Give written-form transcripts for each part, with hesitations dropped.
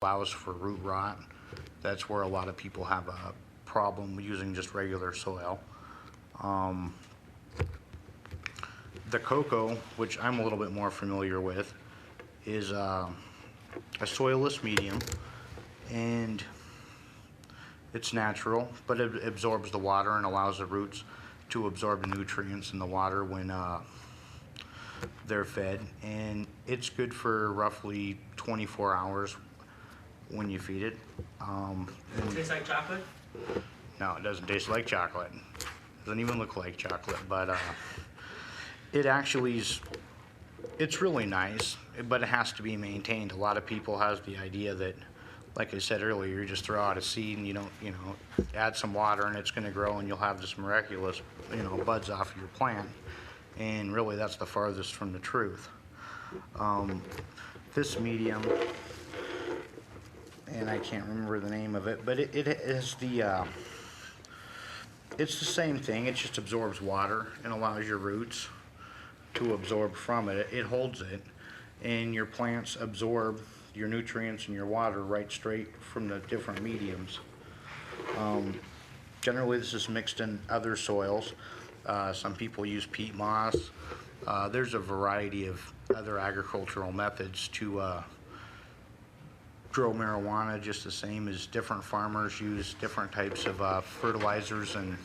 allows for root rot. That's where a lot of people have a problem using just regular soil. Um, the cocoa, which I'm a little bit more familiar with, is a soilless medium, and it's natural, but it absorbs the water and allows the roots to absorb the nutrients in the water when they're fed, and it's good for roughly 24 hours when you feed it. Does it taste like chocolate? No, it doesn't taste like chocolate. Doesn't even look like chocolate, but it actually is. It's really nice, but it has to be maintained. A lot of people has the idea that, like I said earlier, you just throw out a seed and you don't, add some water and it's going to grow and you'll have this miraculous, buds off your plant. And really, that's the farthest from the truth. This medium, and I can't remember the name of it, but it is it's the same thing. It just absorbs water and allows your roots to absorb from it. It holds it, and your plants absorb your nutrients and your water right straight from the different mediums. Generally, this is mixed in other soils. Some people use peat moss. There's a variety of other agricultural methods to grow marijuana, just the same as different farmers use different types of fertilizers and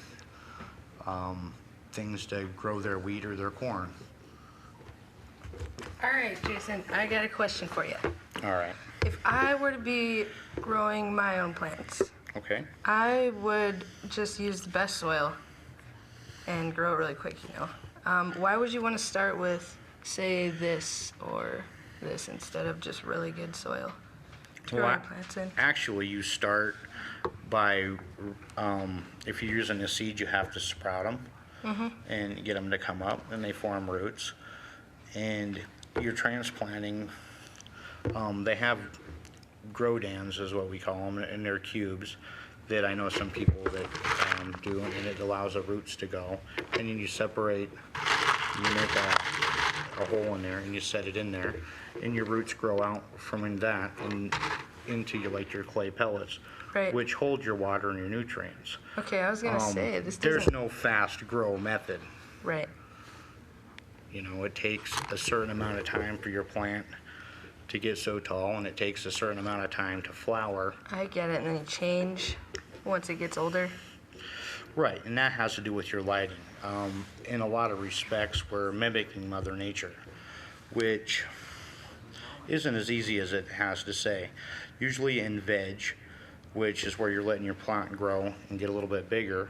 things to grow their wheat or their corn. All right, Jason, I got a question for you. All right. If I were to be growing my own plants, Okay. I would just use the best soil and grow it really quick, Why would you want to start with, say, this or this instead of just really good soil to grow your plants in? Actually, you start by, if you're using a seed, you have to sprout them and get them to come up, and they form roots. And you're transplanting, they have growdans is what we call them, and they're cubes that I know some people that do, and it allows the roots to go. And then you separate, you make a hole in there, and you set it in there, and your roots grow out from in that and into your clay pellets, Right. which hold your water and your nutrients. Okay, I was going to say, this There's doesn't... no fast grow method. Right. It takes a certain amount of time for your plant to get so tall, and it takes a certain amount of time to flower. I get it, and then you change once it gets older. Right, and that has to do with your lighting. In a lot of respects, we're mimicking Mother Nature, which isn't as easy as it has to say. Usually in veg, which is where you're letting your plant grow and get a little bit bigger,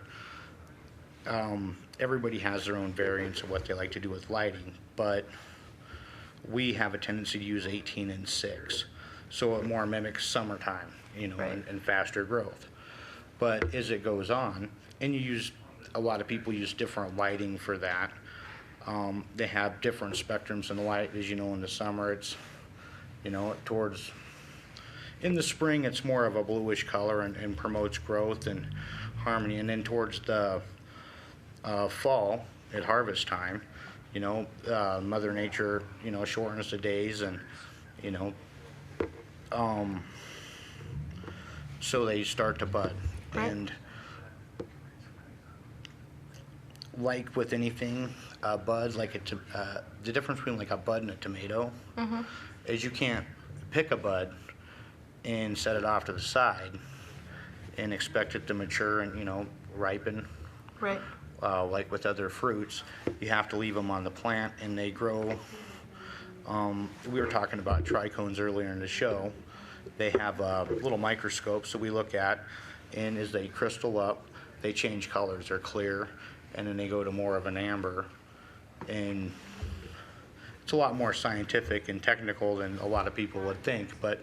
everybody has their own variants of what they like to do with lighting, but we have a tendency to use 18 and 6, so it more mimics summertime, Right. and faster growth. But as it goes on, and a lot of people use different lighting for that. They have different spectrums in the light. As you know, in the summer, it's, in the spring, it's more of a bluish color and promotes growth and harmony. And then towards the fall, at harvest time, Mother Nature, shortens the days, and, so they start to bud. Right. And like with anything, buds, the difference between a bud and a tomato is you can't pick a bud and set it off to the side and expect it to mature and, ripen. Right. Like with other fruits, you have to leave them on the plant, and they grow. We were talking about trichomes earlier in the show. They have little microscopes that we look at, and as they crystal up, they change colors. They're clear, and then they go to more of an amber. And it's a lot more scientific and technical than a lot of people would think. But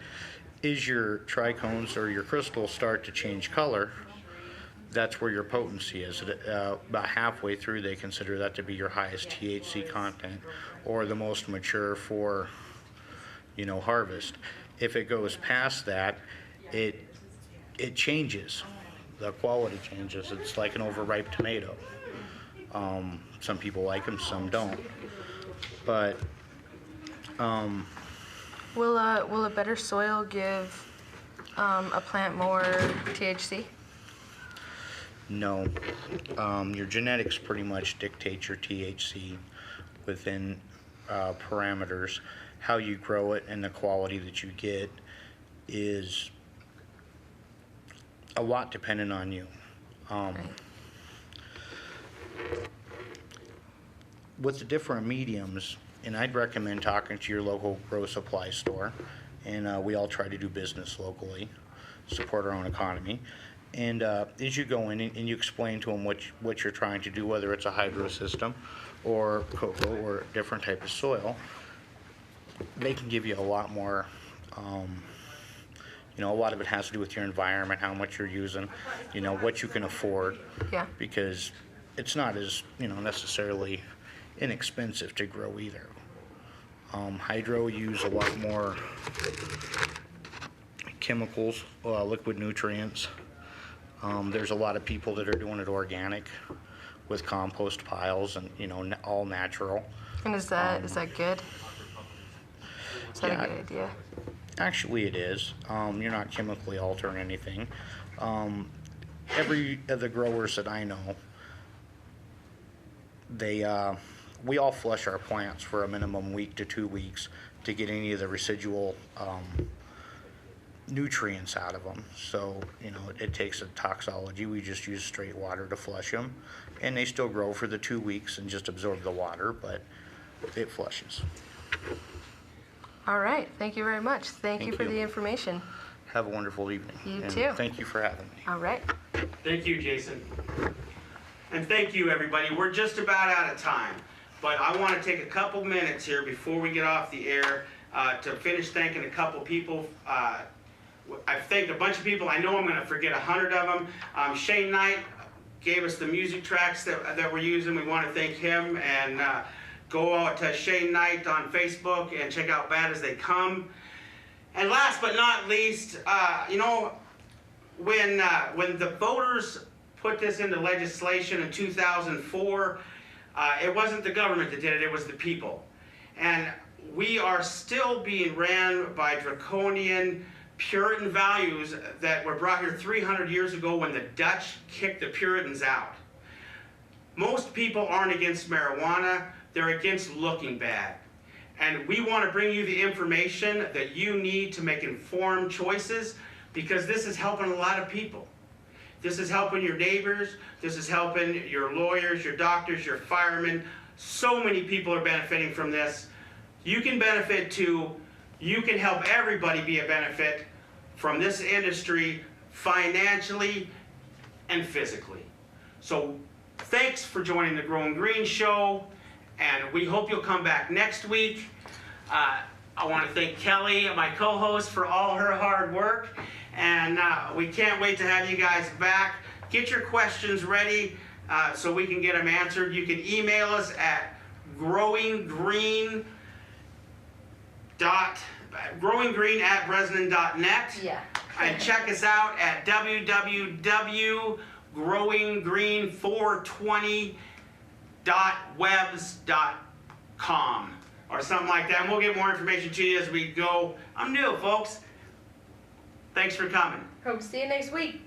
as your trichomes or your crystals start to change color, that's where your potency is. About halfway through, they consider that to be your highest THC content, or the most mature for, harvest. If it goes past that, it changes. The quality changes. It's like an overripe tomato. Some people like them, some don't. But Will a better soil give a plant more THC? No. Your genetics pretty much dictate your THC within parameters. How you grow it and the quality that you get is a lot dependent on you. Right. With the different mediums, and I'd recommend talking to your local grow supply store, and we all try to do business locally, support our own economy. And as you go in and you explain to them what you're trying to do, whether it's a hydro system or cocoa or a different type of soil, they can give you a lot more. A lot of it has to do with your environment, how much you're using, what you can afford. Yeah. Because it's not as, necessarily inexpensive to grow either. Hydro use a lot more chemicals, liquid nutrients. There's a lot of people that are doing it organic with compost piles and, all natural. And is that good? Is that Yeah, a good idea? Actually, it is. You're not chemically altering anything. Every of the growers that I know, we all flush our plants for a minimum week to 2 weeks to get any of the residual nutrients out of them. So, it takes a toxology. We just use straight water to flush them, and they still grow for the 2 weeks and just absorb the water, but it flushes. All right. Thank you very much. Thank you Thank for you. the information. Have a wonderful evening. You and too. Thank you for having me. All right. Thank you, Jason. And thank you, everybody. We're just about out of time, but I want to take a couple minutes here before we get off the air to finish thanking a couple people. I've thanked a bunch of people. I know I'm going to forget 100 of them. Shane Knight gave us the music tracks that we're using. We want to thank him, and go out to Shane Knight on Facebook and check out Bad As They Come. And last but not least, when the voters put this into legislation in 2004, it wasn't the government that did it, it was the people. And we are still being ran by draconian Puritan values that were brought here 300 years ago when the Dutch kicked the Puritans out. Most people aren't against marijuana, they're against looking bad. And we want to bring you the information that you need to make informed choices, because this is helping a lot of people. This is helping your neighbors, this is helping your lawyers, your doctors, your firemen. So many people are benefiting from this. You can benefit too. You can help everybody be a benefit from this industry financially and physically. So thanks for joining the Growing Green Show, and we hope you'll come back next week. I want to thank Kelly, my co-host, for all her hard work, and we can't wait to have you guys back. Get your questions ready so we can get them answered. You can email us at growinggreen@bresnan.net. Yeah. And check us out at www.growinggreen420.webs.com or something like that. And we'll get more information to you as we go. I'm new, folks. Thanks for coming. Hope to see you next week.